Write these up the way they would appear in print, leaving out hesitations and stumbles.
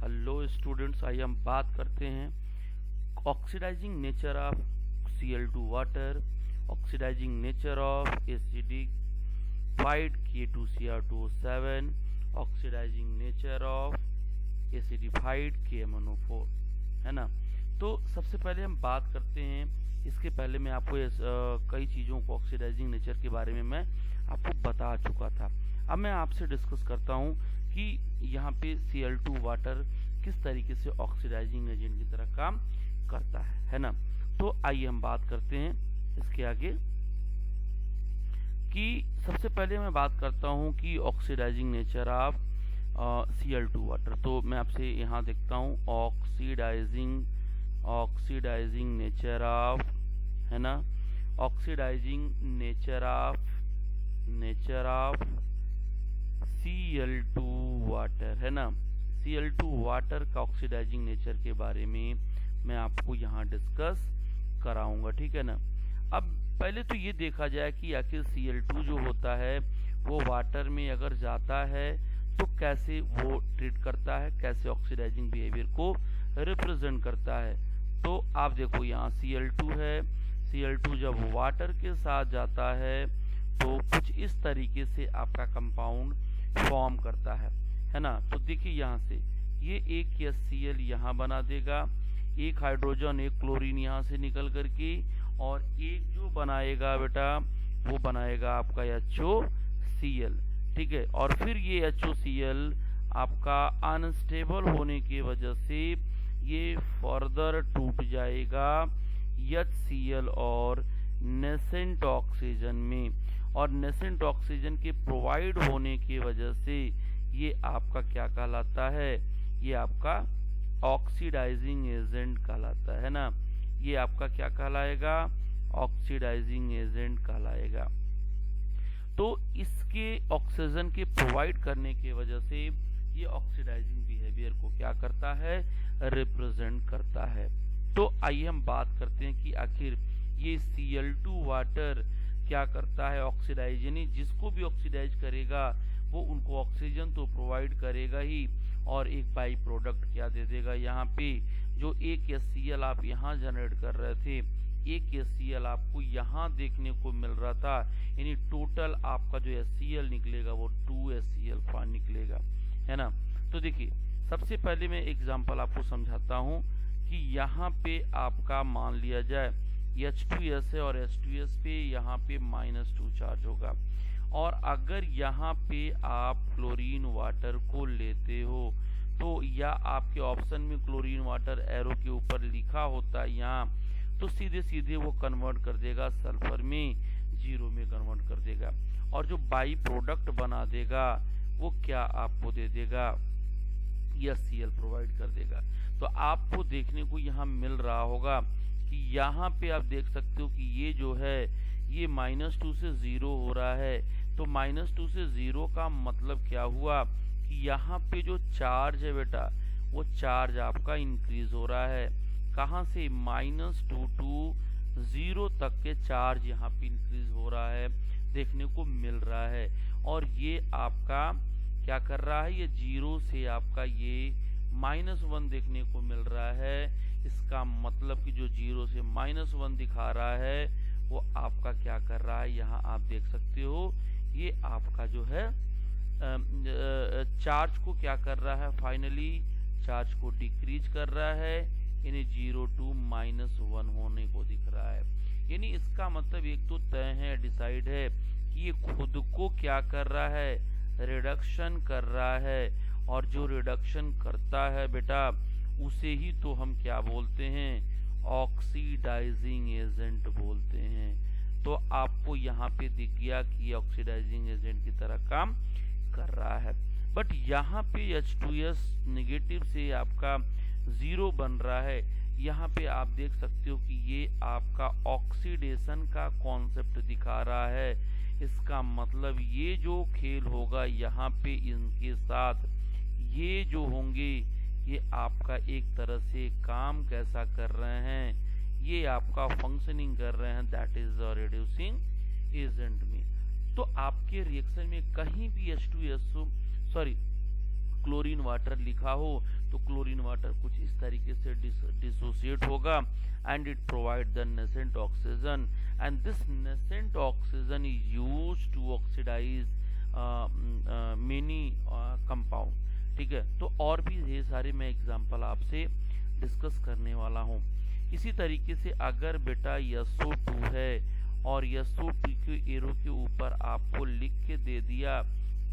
Hello students, आइए हम बात करते हैं oxidising nature of Cl2 water, oxidising nature of acidified K2Cr2O7, oxidising nature of acidified KMnO4, है ना। तो सबसे पहले हम बात करते हैं, इसके पहले मैं आपको कई चीज़ों को ऑक्सीडाइजिंग नेचर के बारे में मैं आपको बता चुका था। अब मैं आपसे डिस्कस करता हूँ कि यहाँ पे Cl2 वाटर किस तरीके से ऑक्सीडाइजिंग एजेंट की तरह काम करता है ना। तो आइए हम बात करते हैं इसके आगे कि सबसे पहले मैं बात करता हूँ कि oxidising nature of Cl2 water. तो मैं आपसे यहाँ देखता हूँ ऑक्सीडाइजिंग नेचर ऑफ, है ना, oxidising nature of Cl2 water, है ना। Cl2 वाटर का ऑक्सीडाइजिंग नेचर के बारे में मैं आपको यहाँ डिस्कस कराऊंगा, ठीक है ना। अब पहले तो ये देखा जाए कि आखिर Cl2 जो होता है वो वाटर में अगर जाता है तो कैसे वो ट्रीट करता है, कैसे ऑक्सीडाइजिंग बिहेवियर को रिप्रेजेंट करता है। तो आप देखो यहाँ Cl2 है, Cl2 जब वाटर के साथ जाता है तो कुछ इस तरीके से आपका कंपाउंड फॉर्म करता है ना। तो देखिए यहाँ से ये एक HCl यहाँ बना देगा, एक हाइड्रोजन एक क्लोरीन यहाँ से निकल करके, और एक जो बनाएगा बेटा वो बनाएगा आपका HOCl, ठीक है। और फिर ये HOCl आपका अनस्टेबल होने की वजह से ये फर्दर टूट जाएगा HCl और नेसेंट ऑक्सीजन में, और नेसेंट ऑक्सीजन के प्रोवाइड होने की वजह से ये आपका क्या कहलाता है, ये आपका ऑक्सीडाइजिंग एजेंट कहलाता है ना। ये आपका क्या कहलाएगा, ऑक्सीडाइजिंग एजेंट कहलाएगा। तो इसके ऑक्सीजन के प्रोवाइड करने की वजह से ये ऑक्सीडाइजिंग बिहेवियर को क्या करता है, रिप्रेजेंट करता है। तो आइए हम बात करते हैं कि आखिर ये Cl2 वाटर क्या करता है, ऑक्सीडाइज, यानी जिसको भी ऑक्सीडाइज करेगा वो उनको ऑक्सीजन तो प्रोवाइड करेगा ही, और एक बाई प्रोडक्ट क्या दे देगा, यहाँ पे जो एक HCl आप यहाँ जनरेट कर रहे थे, एक HCl आपको यहाँ देखने को मिल रहा था, यानी टोटल आपका जो HCl निकलेगा वो 2HCl निकलेगा, है ना। तो देखिए सबसे पहले मैं एग्जांपल आपको समझाता हूँ कि यहाँ पे आपका मान लिया जाए H2S है और H2S पे यहाँ पे -2 चार्ज होगा, और अगर यहाँ पे आप क्लोरीन वाटर को लेते हो तो या आपके ऑप्शन में क्लोरीन वाटर एरो के ऊपर लिखा होता है यहाँ, तो सीधे सीधे वो कन्वर्ट कर देगा सल्फर में, 0 में कन्वर्ट कर देगा, और जो बाई प्रोडक्ट बना देगा वो क्या आपको दे देगा, HCl प्रोवाइड कर देगा। तो आपको देखने को यहाँ मिल रहा होगा कि यहाँ पे आप देख सकते हो कि ये जो है ये -2 से 0 हो रहा है। तो -2 से 0 का मतलब क्या हुआ कि यहाँ पे जो चार्ज है बेटा वो चार्ज आपका इंक्रीज हो रहा है। कहाँ से, -2 to 0 तक के चार्ज यहाँ पे इंक्रीज हो रहा है, देखने को मिल रहा है। और ये आपका क्या कर रहा है, ये 0 से आपका ये -1 देखने को मिल रहा है। इसका मतलब कि जो 0 से -1 दिखा रहा है वो आपका क्या कर रहा है, यहाँ आप देख सकते हो ये आपका जो है चार्ज को क्या कर रहा है, फाइनली चार्ज को डिक्रीज कर रहा है, यानी 0 to -1 होने को दिख रहा है। यानी इसका मतलब एक तो तय है, डिसाइड है कि ये खुद को क्या कर रहा है, रिडक्शन कर रहा है, और जो रिडक्शन करता है बेटा उसे ही तो हम क्या बोलते हैं, ऑक्सीडाइजिंग एजेंट बोलते हैं। तो आपको यहाँ पे दिख गया कि ऑक्सीडाइजिंग एजेंट की तरह काम कर रहा है। बट यहाँ पे H2S नेगेटिव से आपका 0 बन रहा है। यहाँ पे आप देख सकते हो कि ये आपका ऑक्सीडेशन का कॉन्सेप्ट दिखा रहा है। इसका मतलब ये जो खेल होगा यहाँ पे इनके साथ, ये जो होंगे ये आपका एक तरह से काम कैसा कर रहे हैं, ये आपका फंक्शनिंग कर रहे हैं, दैट इज रिड्यूसिंग एजेंट में। तो आपके रिएक्शन में कहीं भी H2SO क्लोरीन वाटर लिखा हो तो क्लोरीन वाटर कुछ इस तरीके से डिसोसिएट होगा and it provide the nascent oxygen and this nascent oxygen is used to oxidise many compound. ठीक है, तो और भी ये सारे मैं एग्जांपल आपसे डिस्कस करने वाला हूँ। इसी तरीके से अगर बेटा SO2 है और SO2 के एरो के ऊपर आपको लिख के दे दिया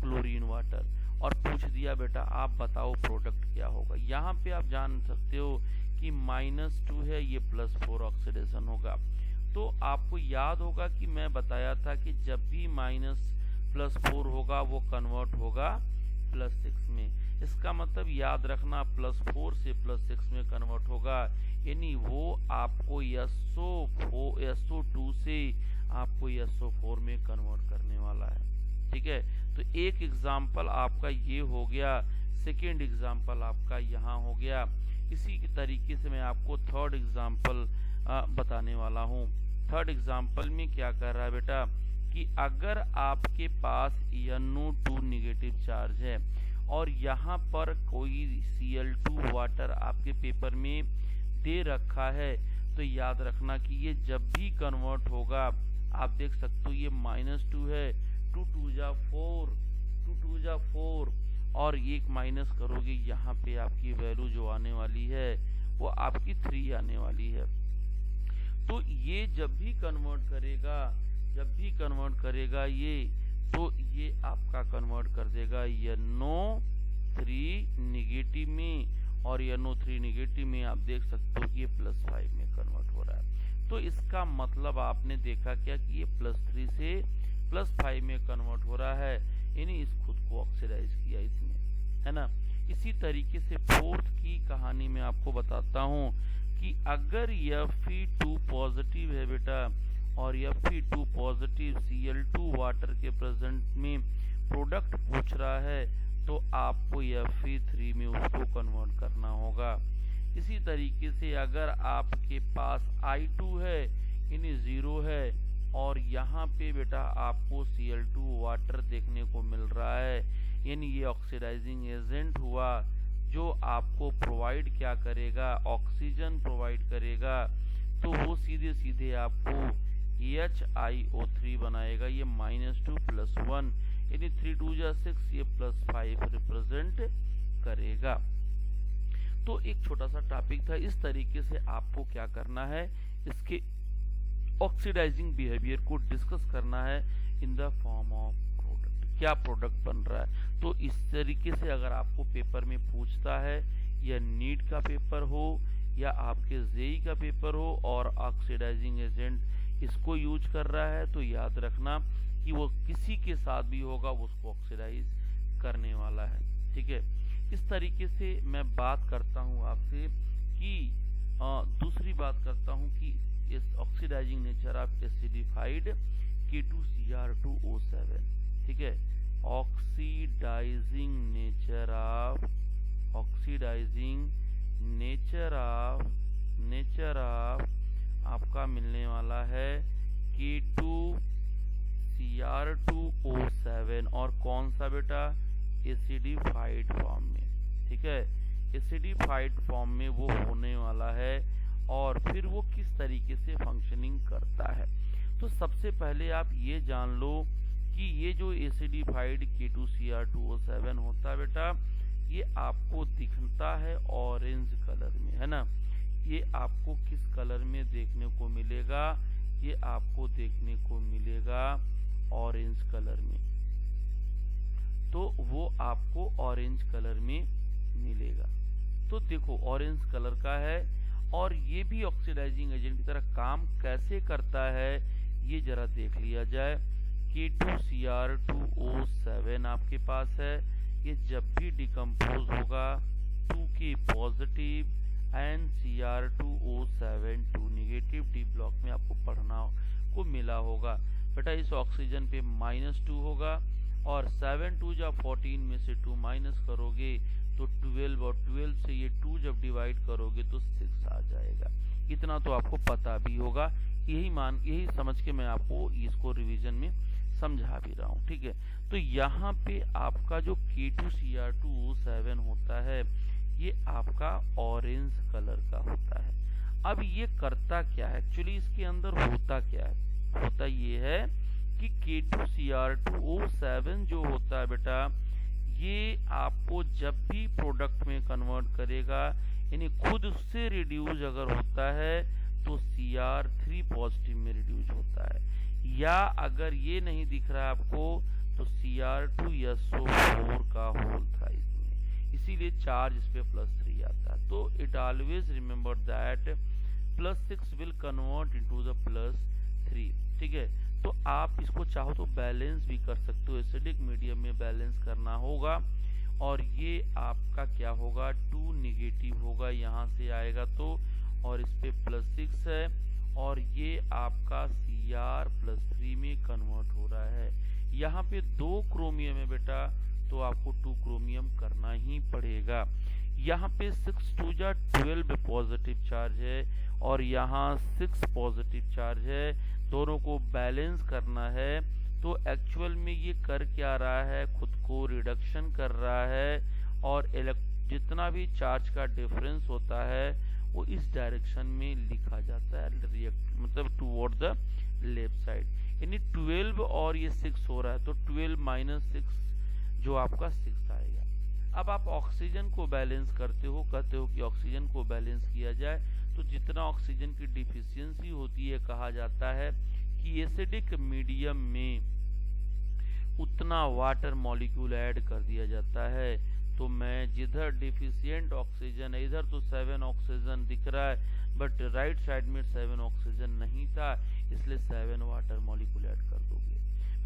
क्लोरीन वाटर और पूछ दिया बेटा आप बताओ प्रोडक्ट क्या होगा, यहाँ पे आप जान सकते हो कि -2 है, ये +4 ऑक्सीडेशन होगा। तो आपको याद होगा कि मैं बताया था कि जब भी -+4 होगा वो कन्वर्ट होगा +6 में। इसका मतलब याद रखना +4 से +6 में कन्वर्ट होगा, यानी वो आपको SO2 से आपको SO4 में कन्वर्ट करने वाला है। ठीक है, तो एक एग्जाम्पल आपका ये हो गया, सेकेंड एग्जाम्पल आपका यहाँ हो गया। इसी के तरीके से मैं आपको थर्ड एग्जाम्पल बताने वाला हूँ। थर्ड एग्जाम्पल में क्या कर रहा है बेटा कि अगर आपके पास NO2 नेगेटिव चार्ज है और यहाँ पर कोई Cl2 वाटर आपके पेपर में दे रखा है, तो याद रखना कि ये जब भी कन्वर्ट होगा, आप देख सकते हो ये -2 है, 2 2 जा 4, 2 2 जा 4 और एक माइनस करोगे, यहाँ पे आपकी वैल्यू जो आने वाली है वो आपकी 3 आने वाली है। तो ये जब भी कन्वर्ट करेगा ये, तो ये आपका कन्वर्ट कर देगा NO3 नेगेटिव में, और NO3 नेगेटिव में आप देख सकते हो कि ये +5 में कन्वर्ट हो रहा है। तो इसका मतलब आपने देखा क्या कि ये +3 से +5 में कन्वर्ट हो रहा है, यानी इस खुद को ऑक्सीडाइज किया इसने, है ना। इसी तरीके से फोर्थ की कहानी में आपको बताता हूँ कि अगर Fe2 पॉजिटिव है बेटा और Fe2 पॉजिटिव Cl2 वाटर के प्रेजेंट में प्रोडक्ट पूछ रहा है, तो आपको Fe3 में उसको कन्वर्ट करना होगा। इसी तरीके से अगर आपके पास I2 है यानी 0 है और यहाँ पे बेटा आपको Cl2 वाटर देखने को मिल रहा है, यानी ये ऑक्सीडाइजिंग एजेंट हुआ जो आपको प्रोवाइड क्या करेगा, ऑक्सीजन प्रोवाइड करेगा। तो वो सीधे सीधे आपको HiO3 बनाएगा, ये -2 + 1 यानी 3 2 जा 6, ये +5 रिप्रेजेंट करेगा। तो एक छोटा सा टॉपिक था। इस तरीके से आपको क्या करना है, इसके ऑक्सीडाइजिंग बिहेवियर को डिस्कस करना है in the form of product, क्या प्रोडक्ट बन रहा है। तो इस तरीके से अगर आपको पेपर में पूछता है, या नीट का पेपर हो या आपके जेई का पेपर हो और ऑक्सीडाइजिंग एजेंट इसको यूज कर रहा है, तो याद रखना कि वो किसी के साथ भी होगा उसको ऑक्सीडाइज करने वाला है। ठीक है, इस तरीके से मैं बात करता हूँ आपसे कि दूसरी बात करता हूँ कि इस oxidising nature of acidified K2Cr2O7। ठीक है, ऑक्सीडाइजिंग नेचर ऑफ आपका मिलने वाला है K2Cr2O7 और कौन सा बेटा, एसिडिफाइड फॉर्म में। ठीक है, एसिडिफाइड फॉर्म में वो होने वाला है और फिर वो किस तरीके से फंक्शनिंग करता है। तो सबसे पहले आप ये जान लो कि ये जो एसिडिफाइड K2Cr2O7 होता है बेटा, ये आपको दिखता है ऑरेंज कलर में, है ना। ये आपको किस कलर में देखने को मिलेगा, ये आपको देखने को मिलेगा ऑरेंज कलर में। तो वो आपको ऑरेंज कलर में मिलेगा। तो देखो ऑरेंज कलर का है और ये भी ऑक्सीडाइजिंग एजेंट की तरह काम कैसे करता है, ये जरा देख लिया जाए। K2Cr2O7 आपके पास है, ये जब भी डिकम्पोज होगा 2K positive and Cr2O7 2 negative, D block में आपको पढ़ना को मिला होगा बेटा। इस ऑक्सीजन पे -2 होगा और 7 2 जा 14 में से 2 माइनस करोगे तो 12, और 12 से ये 2 जब डिवाइड करोगे तो 6 आ जाएगा। इतना तो आपको पता भी होगा, यही समझ के मैं आपको इसको रिवीजन में समझा भी रहा हूँ। ठीक है, तो यहाँ पे आपका जो K2Cr2O7 होता है, ये आपका ऑरेंज कलर का होता है। अब ये करता क्या है, एक्चुअली इसके अंदर होता क्या है, होता ये है कि K2Cr2O7 जो होता है बेटा, ये आपको जब भी प्रोडक्ट में कन्वर्ट करेगा, यानी खुद उससे रिड्यूस अगर होता है तो Cr3 पॉजिटिव में रिड्यूस होता है, या अगर ये नहीं दिख रहा आपको तो Cr2SO4 का होल था इसमें, इसीलिए चार्ज इस पे +3 आता है। तो it always remember that +6 will convert into the +3, ठीक है। तो आप इसको चाहो तो बैलेंस भी कर सकते हो, एसिडिक मीडियम में बैलेंस करना होगा, और ये आपका क्या होगा, 2 नेगेटिव होगा, यहाँ से आएगा तो, और इस पे +6 है, और ये आपका Cr+3 में कन्वर्ट हो रहा है। यहाँ पे 2 क्रोमियम है बेटा, तो आपको 2 क्रोमियम करना ही पड़ेगा। यहाँ पे 6×2=12 पॉजिटिव चार्ज है, और यहाँ 6 पॉजिटिव चार्ज है, दोनों को बैलेंस करना है। तो एक्चुअल में ये कर क्या रहा है, खुद को रिडक्शन कर रहा है, और जितना भी चार्ज का डिफरेंस होता है वो इस डायरेक्शन में लिखा जाता है, मतलब टुवर्ड द लेफ्ट साइड, यानी 12 और ये 6 हो रहा है, तो 12 - 6 जो आपका 6 आएगा। अब आप ऑक्सीजन को बैलेंस करते हो, कहते हो कि ऑक्सीजन को बैलेंस किया जाए, तो जितना ऑक्सीजन की डिफिशियंसी होती है, कहा जाता है कि एसिडिक मीडियम में उतना वाटर मॉलिक्यूल ऐड कर दिया जाता है। तो मैं जिधर डिफिशियंट ऑक्सीजन है, इधर तो 7 ऑक्सीजन दिख रहा है, बट राइट साइड में 7 ऑक्सीजन नहीं था, इसलिए 7 वाटर मॉलिक्यूल ऐड कर दोगे।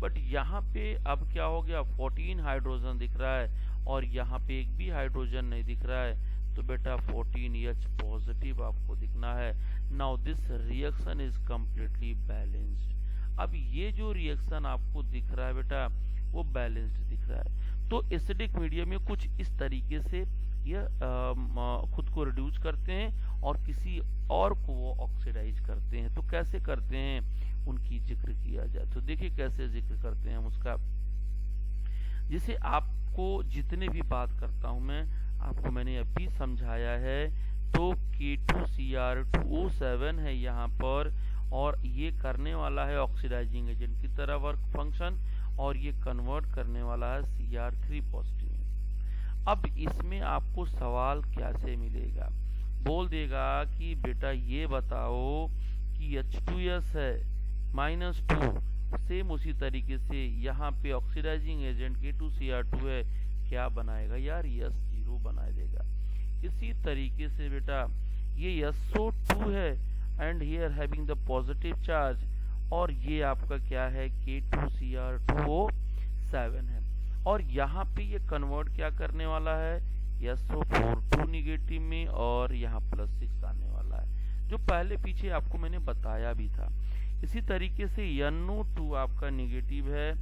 बट यहाँ पे अब क्या हो गया, 14 हाइड्रोजन दिख रहा है, और यहाँ पे एक भी हाइड्रोजन नहीं दिख रहा है, तो बेटा 14H पॉजिटिव आपको दिखना है। Now this reaction is completely balanced. अब ये जो रिएक्शन आपको दिख रहा है बेटा, वो बैलेंस्ड दिख रहा है। तो एसिडिक मीडियम में कुछ इस तरीके से ये खुद को रिड्यूस करते हैं और किसी और को वो ऑक्सीडाइज करते हैं। तो कैसे करते हैं उनकी जिक्र किया जाए, तो देखिए कैसे जिक्र करते हैं हम उसका। जैसे आपको जितने भी बात करता हूं मैं, आपको मैंने अभी समझाया है, तो K2Cr2O7 है यहाँ पर, और ये करने वाला है ऑक्सीडाइजिंग एजेंट की तरह वर्क फंक्शन, और ये कन्वर्ट करने वाला है Cr3 पॉजिटिव में। अब इसमें आपको सवाल कैसे मिलेगा, बोल देगा कि बेटा ये बताओ कि H2S है -2, सेम उसी तरीके से यहाँ पे ऑक्सीडाइजिंग एजेंट K2Cr2 है, क्या बनाएगा यार, S0 बना देगा। इसी तरीके से बेटा ये SO2 है, and here having the positive charge, और ये आपका क्या है, K2Cr2O7 है, और यहाँ पे ये कन्वर्ट क्या करने वाला है, SO4 2 निगेटिव में, और यहाँ +6 आने वाला है, जो पहले पीछे आपको मैंने बताया भी था। इसी तरीके से NO2 आपका निगेटिव है,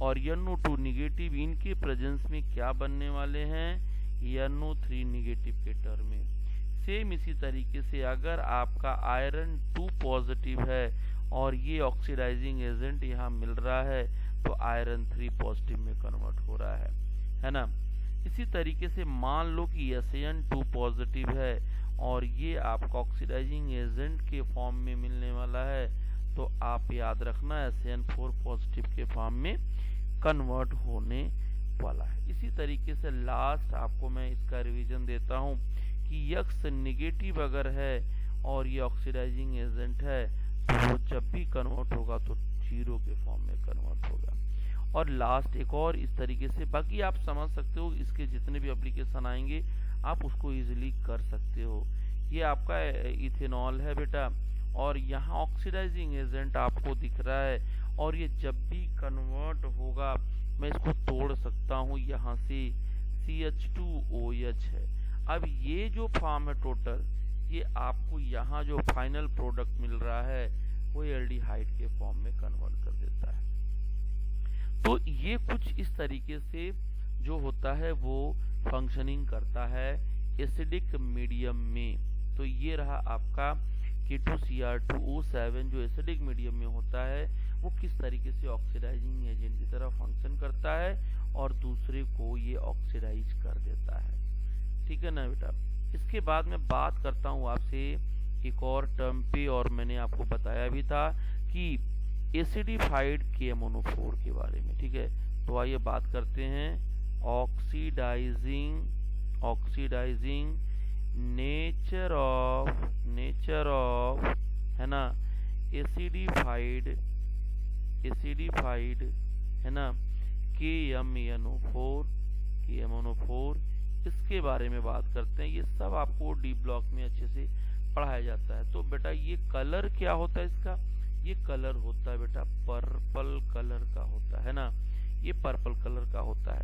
और NO2 निगेटिव इनके प्रेजेंस में क्या बनने वाले हैं, NO3 निगेटिव के टर्म में। सेम इसी तरीके से अगर आपका आयरन 2 पॉजिटिव है और ये ऑक्सीडाइजिंग एजेंट यहाँ मिल रहा है, तो आयरन 3 पॉजिटिव में कन्वर्ट हो रहा है ना। इसी तरीके से मान लो कि SN2 पॉजिटिव है और ये आपका ऑक्सीडाइजिंग एजेंट के फॉर्म में मिलने वाला है, तो आप याद रखना SN4 पॉजिटिव के फॉर्म में कन्वर्ट होने वाला है। इसी तरीके से लास्ट आपको मैं इसका रिवीजन देता हूँ कि X निगेटिव अगर है और ये ऑक्सीडाइजिंग एजेंट है, तो वो जब भी कन्वर्ट होगा तो 0 के फॉर्म में कन्वर्ट होगा। और लास्ट एक और इस तरीके से, बाकी आप समझ सकते हो, इसके जितने भी एप्लीकेशन आएंगे आप उसको इजीली कर सकते हो। ये आपका इथेनॉल है बेटा, और यहाँ ऑक्सीडाइजिंग एजेंट आपको दिख रहा है, और ये जब भी कन्वर्ट होगा मैं इसको तोड़ सकता हूँ, यहाँ से CH2OH है। अब ये जो फॉर्म है टोटल, ये आपको यहाँ जो फाइनल प्रोडक्ट मिल रहा है वो एल्डिहाइड के फॉर्म में कन्वर्ट कर देता है। तो ये कुछ इस तरीके से जो होता है वो फंक्शनिंग करता है एसिडिक मीडियम में। तो ये रहा आपका K2Cr2O7 जो एसिडिक मीडियम में होता है, वो किस तरीके से ऑक्सीडाइजिंग एजेंट की तरह फंक्शन करता है और दूसरे को ये ऑक्सीडाइज कर देता है। ठीक है ना बेटा। इसके बाद मैं बात करता हूँ आपसे एक और टर्म पे, और मैंने आपको बताया भी था कि एसिडिफाइड KMnO4 के बारे में, ठीक है। तो आइए बात करते हैं ऑक्सीडाइजिंग नेचर ऑफ है ना एसिडिफाइड है ना KMnO4 इसके बारे में बात करते हैं। ये सब आपको डी ब्लॉक में अच्छे से पढ़ाया जाता है। तो बेटा ये कलर क्या होता है इसका, ये कलर होता है बेटा पर्पल कलर का होता है ना, ये पर्पल कलर का होता है।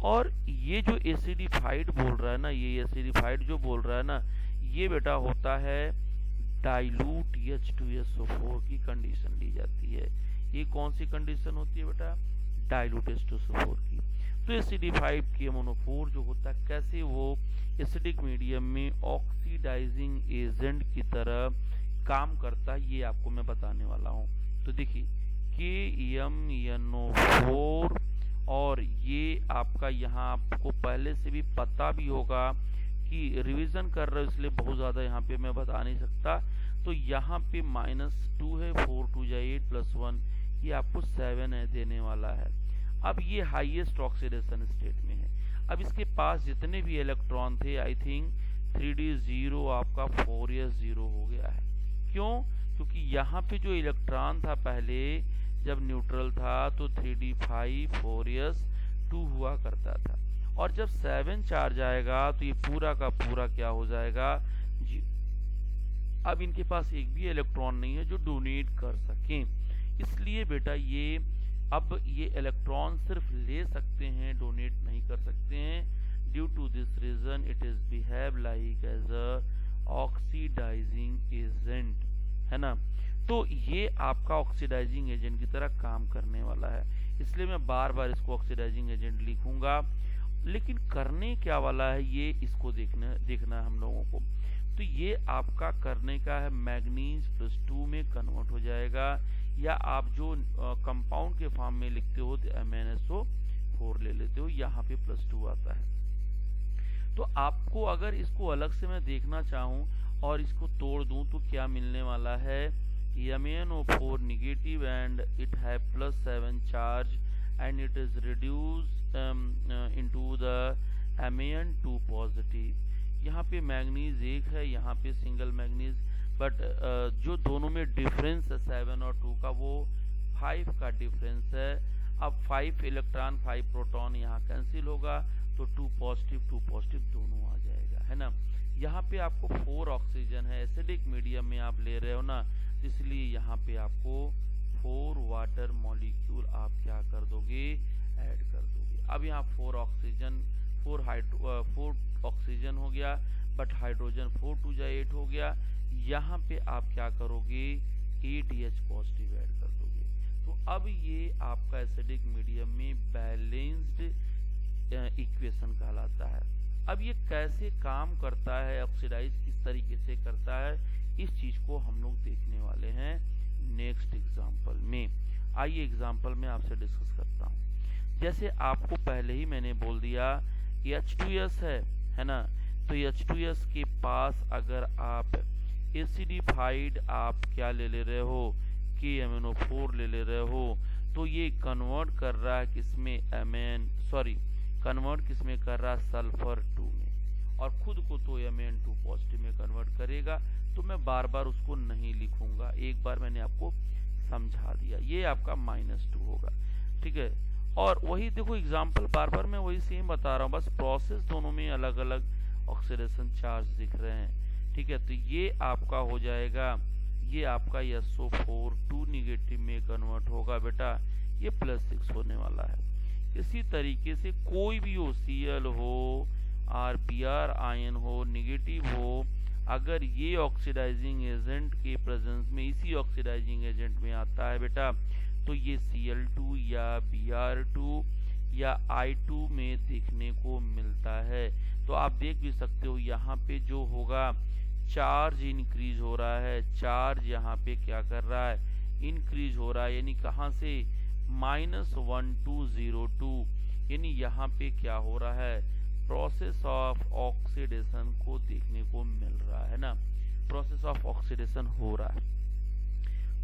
और ये जो एसिडिफाइड बोल रहा है ना, ये एसिडिफाइड जो बोल रहा है ना, ये बेटा होता है डाइल्यूट H2SO4 की कंडीशन ली जाती है। ये कौन सी कंडीशन होती है बेटा, डाइल्यूट H2SO4 की। तो एसिडिफाइड KMnO4 जो होता है, कैसे वो एसिडिक मीडियम में ऑक्सीडाइजिंग एजेंट की तरह काम करता है, ये आपको मैं बताने वाला हूँ। तो देखिए KMnO4, और ये आपका यहाँ आपको पहले से भी पता भी होगा कि रिवीजन कर रहे हो, इसलिए बहुत ज़्यादा यहाँ पे मैं बता नहीं सकता। तो यहाँ पे -2 है, 4 2 जा 8 + 1, ये आपको 7 है देने वाला है। अब ये हाईएस्ट ऑक्सीडेशन स्टेट में है। अब इसके पास जितने भी इलेक्ट्रॉन थे, आई थिंक 3d0 आपका 4s0 हो गया है। क्यों? क्योंकि यहाँ पे जो इलेक्ट्रॉन था पहले जब न्यूट्रल था तो 3d5 4s2 हुआ करता था, और जब 7 चार्ज आएगा तो ये पूरा का पूरा क्या हो जाएगा जी। अब इनके पास एक भी इलेक्ट्रॉन नहीं है जो डोनेट कर सके, इसलिए बेटा ये अब ये इलेक्ट्रॉन सिर्फ ले सकते हैं, डोनेट नहीं कर सकते हैं। Due to this reason it is behave like as a oxidising agent, है ना। तो ये आपका ऑक्सीडाइजिंग एजेंट की तरह काम करने वाला है, इसलिए मैं बार बार इसको ऑक्सीडाइजिंग एजेंट लिखूंगा। लेकिन करने क्या वाला है ये इसको देखना है हम लोगों को। तो ये आपका करने का है मैग्नीज +2 में कन्वर्ट हो जाएगा, या आप जो कंपाउंड के फॉर्म में लिखते हो तो MnSO4 ले लेते हो, यहाँ पे +2 आता है। तो आपको अगर इसको अलग से मैं देखना चाहूँ और इसको तोड़ दूं तो क्या मिलने वाला है, MnO4 नेगेटिव एंड इट है +7 charge and it is reduced into the Man2 positive. यहाँ पे मैग्नीज 1 है, यहाँ पे सिंगल मैग्नीज, बट जो दोनों में डिफरेंस है 7 और 2 का, वो 5 का डिफरेंस है। अब 5 इलेक्ट्रॉन 5 प्रोटॉन यहाँ कैंसिल होगा, तो 2 पॉजिटिव दोनों आ जाएगा, है ना। यहाँ पे आपको 4 ऑक्सीजन है, एसिडिक मीडियम में आप ले रहे हो ना, इसलिए यहाँ पे आपको 4 वाटर मॉलिक्यूल आप क्या कर दोगे, ऐड कर दोगे। अब यहाँ 4 ऑक्सीजन हो गया, बट हाइड्रोजन 4 2 जा 8 हो गया। यहाँ पे आप क्या करोगे, 8H पॉजिटिव ऐड कर दोगे। तो अब ये आपका एसिडिक मीडियम में बैलेंस्ड इक्वेशन कहलाता है। अब ये कैसे काम करता है, ऑक्सीडाइज किस तरीके से करता है, इस चीज को हम लोग देखने वाले हैं नेक्स्ट एग्जांपल में। आइए एग्जांपल में आपसे डिस्कस करता हूँ। जैसे आपको पहले ही मैंने बोल दिया कि H2S है ना, तो H2S के पास अगर आप एसिडिफाइड आप क्या ले रहे हो, KMnO4 ले रहे हो, तो ये कन्वर्ट कर रहा है किसमें, कन्वर्ट किसमें कर रहा है, सल्फर 2 में, और खुद को तो Man2 पॉजिटिव में कन्वर्ट करेगा। तो मैं बार बार उसको नहीं लिखूंगा, एक बार मैंने आपको समझा दिया। ये आपका -2 होगा, ठीक है। और वही देखो एग्जाम्पल बार बार मैं वही सेम बता रहा हूँ, बस प्रोसेस दोनों में अलग अलग ऑक्सीडेशन चार्ज दिख रहे हैं, ठीक है। तो ये आपका हो जाएगा, ये आपका SO4 2 नेगेटिव में कन्वर्ट होगा बेटा, ये +6 होने वाला है। इसी तरीके से कोई भी हो, Cl हो, Br आयन हो, नेगेटिव हो, अगर ये ऑक्सीडाइजिंग एजेंट के प्रेजेंस में, इसी ऑक्सीडाइजिंग एजेंट में आता है बेटा, तो ये Cl2 या Br2 या I2 में देखने को मिलता है। तो आप देख भी सकते हो यहाँ पे जो होगा चार्ज इंक्रीज हो रहा है, चार्ज यहाँ पे क्या कर रहा है, इंक्रीज हो रहा है, यानी कहाँ से, -1202, यानी यहाँ पे क्या हो रहा है, प्रोसेस ऑफ ऑक्सीडेशन को देखने को मिल रहा है ना, प्रोसेस ऑफ ऑक्सीडेशन हो रहा है।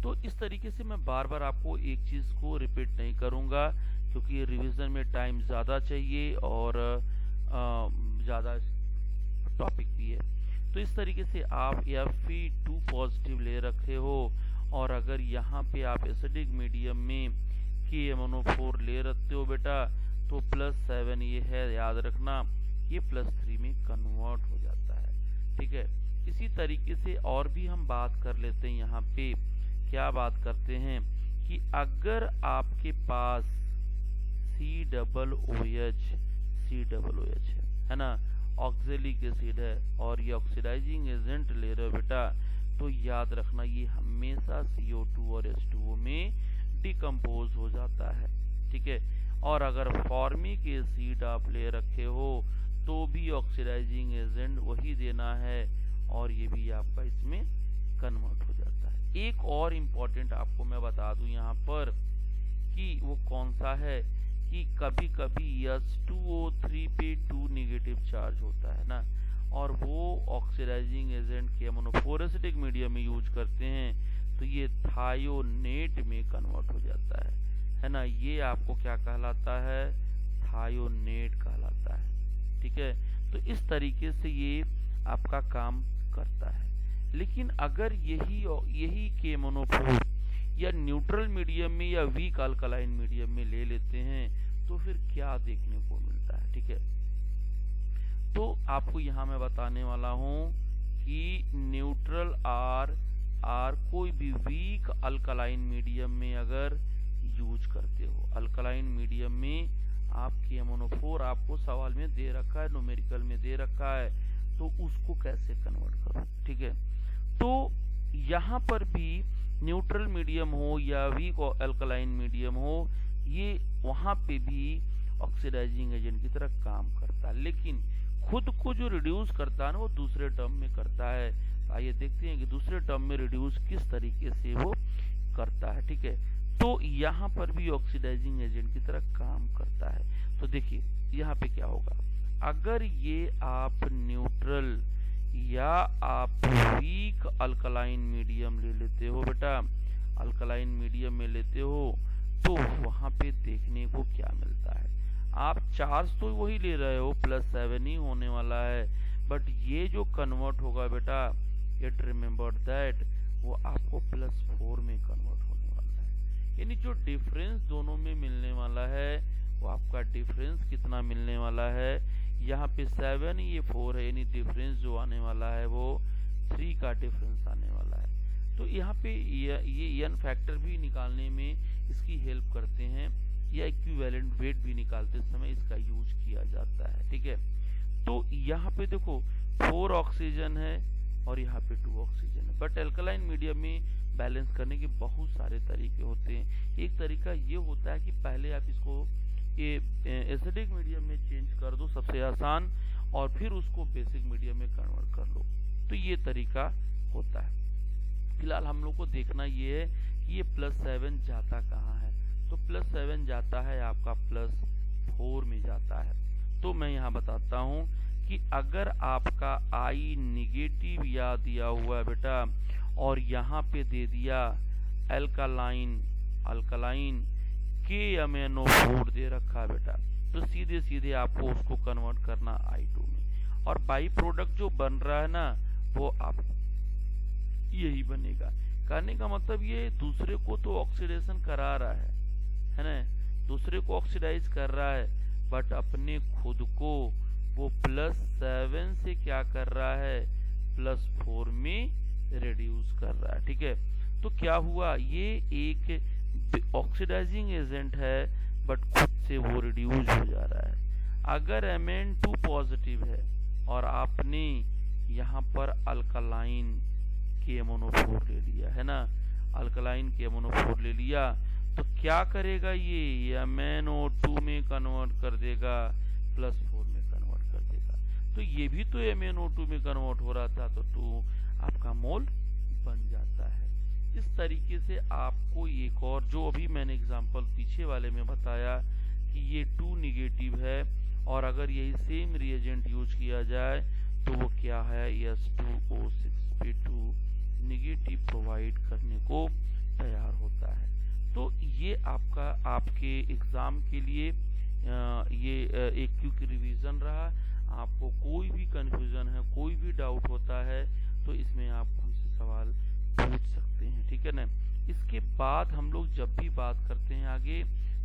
तो इस तरीके से मैं बार बार आपको एक चीज को रिपीट नहीं करूंगा, क्योंकि रिवीजन में टाइम ज्यादा चाहिए और ज्यादा टॉपिक भी है। तो इस तरीके से आप Fe2 पॉजिटिव ले रखे हो, और अगर यहाँ पे आप एसिडिक मीडियम में KMnO4 ले रखते हो बेटा, तो +7 ये है, याद रखना, ये +3 में कन्वर्ट हो जाता है। ठीक है, इसी तरीके से और भी हम बात कर लेते हैं। यहाँ पे क्या बात करते हैं कि अगर आपके पास COOH है ना, ऑक्जेलिक एसिड है, और ये ऑक्सीडाइजिंग एजेंट ले रहे हो बेटा, तो याद रखना ये हमेशा CO2 और H2O में डिकम्पोज हो जाता है। ठीक है, और अगर फॉर्मिक एसिड आप ले रखे हो तो भी ऑक्सीडाइजिंग एजेंट वही देना है, और ये भी आपका इसमें कन्वर्ट हो जाता है। एक और इम्पोर्टेंट आपको मैं बता दूं यहाँ पर कि वो कौन सा है, कि कभी कभी H2O3 पे 2 नेगेटिव चार्ज होता है ना, और वो oxidising agent KMnO4 acidic medium में यूज करते हैं, तो ये थायोनेट में कन्वर्ट हो जाता है ना। ये आपको क्या कहलाता है, थायोनेट कहलाता है। ठीक है, तो इस तरीके से ये आपका काम करता है। लेकिन अगर यही KMnO4 या न्यूट्रल मीडियम में या वीक अल्कलाइन मीडियम में ले लेते हैं, तो फिर क्या देखने को मिलता है। ठीक है, तो आपको यहाँ मैं बताने वाला हूँ कि न्यूट्रल आर कोई भी वीक अल्कलाइन मीडियम में अगर यूज करते हो, अल्कलाइन मीडियम में आप KMnO4 आपको सवाल में दे रखा है, न्यूमेरिकल में दे रखा है, तो उसको कैसे कन्वर्ट करो। ठीक है, तो यहाँ पर भी न्यूट्रल मीडियम हो या वीक अल्कलाइन मीडियम हो, ये वहां पे भी ऑक्सीडाइजिंग एजेंट की तरह काम करता है, लेकिन खुद को जो रिड्यूस करता है ना, वो दूसरे टर्म में करता है। आइए देखते हैं कि दूसरे टर्म में रिड्यूस किस तरीके से वो करता है। ठीक है, तो यहाँ पर भी ऑक्सीडाइजिंग एजेंट की तरह काम करता है। तो देखिए यहाँ पे क्या होगा, अगर ये आप न्यूट्रल या आप वीक अल्कलाइन मीडियम ले लेते हो बेटा, अल्कलाइन मीडियम में लेते हो, तो वहां पे देखने को क्या मिलता है, आप चार्ज तो वही ले रहे हो, +7 ही होने वाला है, बट ये जो कन्वर्ट होगा बेटा, गेट रिमेम्बर दैट, वो आपको +4 में कन्वर्ट होने वाला है। यानी जो डिफरेंस दोनों में मिलने वाला है, वो आपका डिफरेंस कितना मिलने वाला है, यहाँ पे 7 ये 4 है, यानी डिफरेंस जो आने वाला है वो 3 का डिफरेंस आने वाला है। तो यहाँ पे ये n फैक्टर भी निकालने में इसकी हेल्प करते हैं, या इक्विवेलेंट वेट भी निकालते समय इसका यूज किया जाता है। ठीक है, तो यहाँ पे देखो 4 ऑक्सीजन है और यहाँ पे 2 ऑक्सीजन है, बट एल्कलाइन मीडियम में बैलेंस करने के बहुत सारे तरीके होते हैं। एक तरीका ये होता है कि पहले आप इसको एसिडिक मीडियम में चेंज कर दो, सबसे आसान, और फिर उसको बेसिक मीडियम में कन्वर्ट कर लो, तो ये तरीका होता है। फिलहाल हम लोग को देखना ये है कि ये +7 जाता कहाँ है, तो +7 जाता है आपका +4 में जाता है। तो मैं यहाँ बताता हूँ कि अगर आपका I निगेटिव या दिया हुआ है बेटा, और यहाँ पे दे दिया अल्कलाइन KMnO4 दे रखा है बेटा, तो सीधे सीधे आपको उसको कन्वर्ट करना I2 में, और बाई प्रोडक्ट जो बन रहा है ना, वो आप यही बनेगा। कहने का मतलब ये दूसरे को तो ऑक्सीडेशन करा रहा है ना, दूसरे को ऑक्सीडाइज कर रहा है, बट अपने खुद को वो +7 से क्या कर रहा है, +4 में रिड्यूस कर रहा है। ठीक है, तो क्या हुआ, ये एक ऑक्सीडाइजिंग एजेंट है, बट खुद से वो रिड्यूस हो जा रहा है। अगर Mn2 पॉजिटिव है और आपने यहाँ पर अल्कलाइन KMnO4 ले लिया है ना, अल्कलाइन KMnO4 ले लिया, तो क्या करेगा, ये MnO2 में कन्वर्ट कर देगा, +4 में कन्वर्ट कर देगा। तो ये भी तो MnO2 में कन्वर्ट हो रहा था, तो 2 आपका मोल बन जाता है। इस तरीके से आपको एक और, जो अभी मैंने एग्जांपल पीछे वाले में बताया कि ये 2 निगेटिव है और अगर यही सेम रिएजेंट यूज किया जाए तो वो क्या है, H2O6 निगेटिव प्रोवाइड करने को तैयार होता है। तो ये आपके एग्जाम के लिए ये एक क्विक रिवीजन रहा। आपको कोई भी कंफ्यूजन है, कोई भी डाउट होता है तो इसमें आप हमसे सवाल पूछ सकते हैं, ठीक है ना। इसके बाद हम लोग जब भी बात करते हैं आगे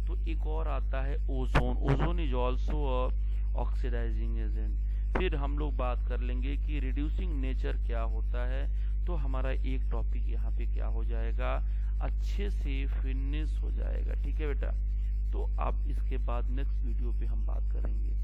तो एक और आता है ozone. Ozone is also oxidising agent. फिर हम लोग बात कर लेंगे कि रिड्यूसिंग नेचर क्या होता है। तो हमारा एक टॉपिक यहाँ पे क्या हो जाएगा, अच्छे से फिनिश हो जाएगा, ठीक है बेटा। तो अब इसके बाद नेक्स्ट वीडियो पे हम बात करेंगे।